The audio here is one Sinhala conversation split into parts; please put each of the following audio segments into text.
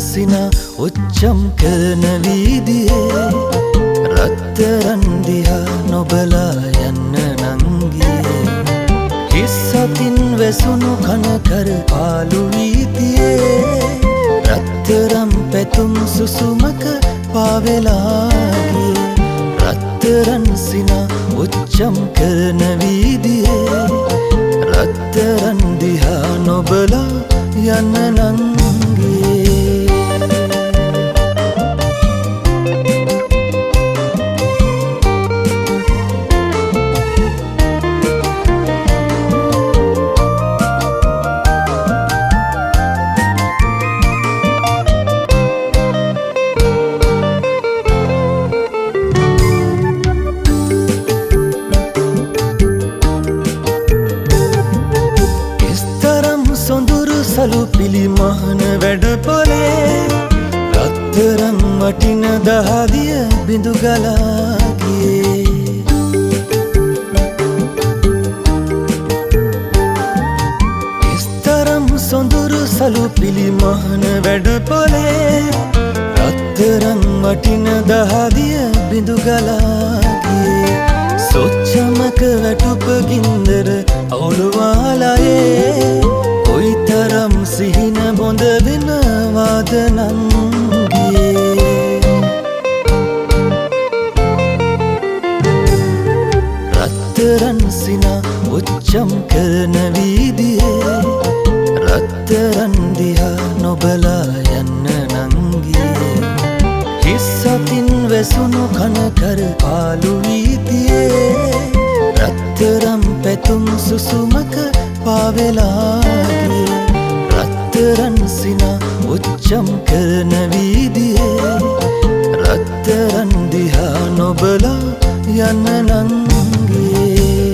සිනා උච්චම් කරන වීදියේ රත්තරන් දිහා නොබලා යන්න නංගියේ හිස් අතින් වැසුණු කන කර පාළු වීදියේ රත්තරම් පැතුම් සුසුමක පාවෙලා ගියේ රත්තරන් සිනා උච්චම් කරන වීදියේ රත්තරන් දිහා නොබලා යන්න නංගියේ සලු පිළිමහන වැඩ පොලේ රත්තරන් වටින දහදිය බිඳු ගලා ගියේ ඉස්තරම් සොඳුරු සලු පිළිමහන වැඩ පොලේ රත්තරන් වටින දහදිය බිඳු ගලා ගියේ සොච්චමක වැටුප ගින්දර අවුලුවාලයේ කොයිතරම් සිහින බොඳ වෙනවාද නංගියේ රත්තරන් සිනා උච්චම් කරන වීදියේ රත්තරන් දිහා නොබලා යන්න නංගියේ හිස් අතින් වැසුණු කන කර පාළු වීදියේ රත්තරම් පැතුම් සුසුමක පාවෙලා ගියේ රත්තරන් සිනා උච්චම් කරන වීදියේ රත්තරන් දිහා නොබලා යන්න නංගියේ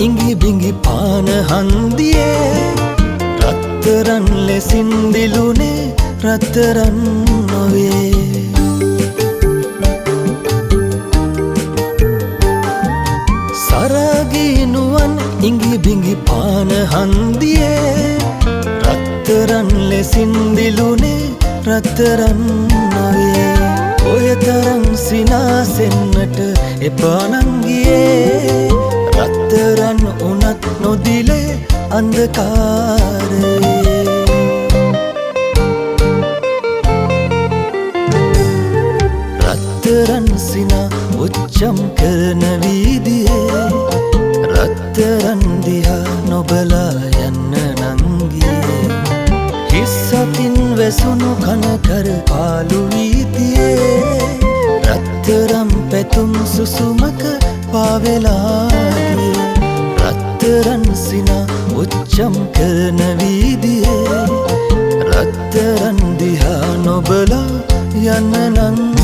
ඉඟි බිඟි පාන හන්දියේ රත්තරන් ලෙසින් දිලුනේ රත්තරන් නොවේ සරාගී නුවන් ඉඟි බිඟි පාන හන්දියේ රත්තරන් ලෙසින් දිලුනේ රත්තරන් නොවේ ඔය තරම් සිනාසෙන්නට එපා නංගියේ රත්තරන් උනත් නොදිලේ අන්ධකාරයේ රත්තරන් සිනා උච්චම් කරන වීදියේ රත්තරන් දිහා නොබලා යන්න නංගියේ හිස් අතින් වැසුණු කන කර පාළු වීදියේ රත්තරම් පැතුම් සුසුමක පාවෙලා ගියේ රත්තරන් සිනා උච්චම් කරන වීදියේ රත්තරන් දිහා නොබලා යන්න නංගියේ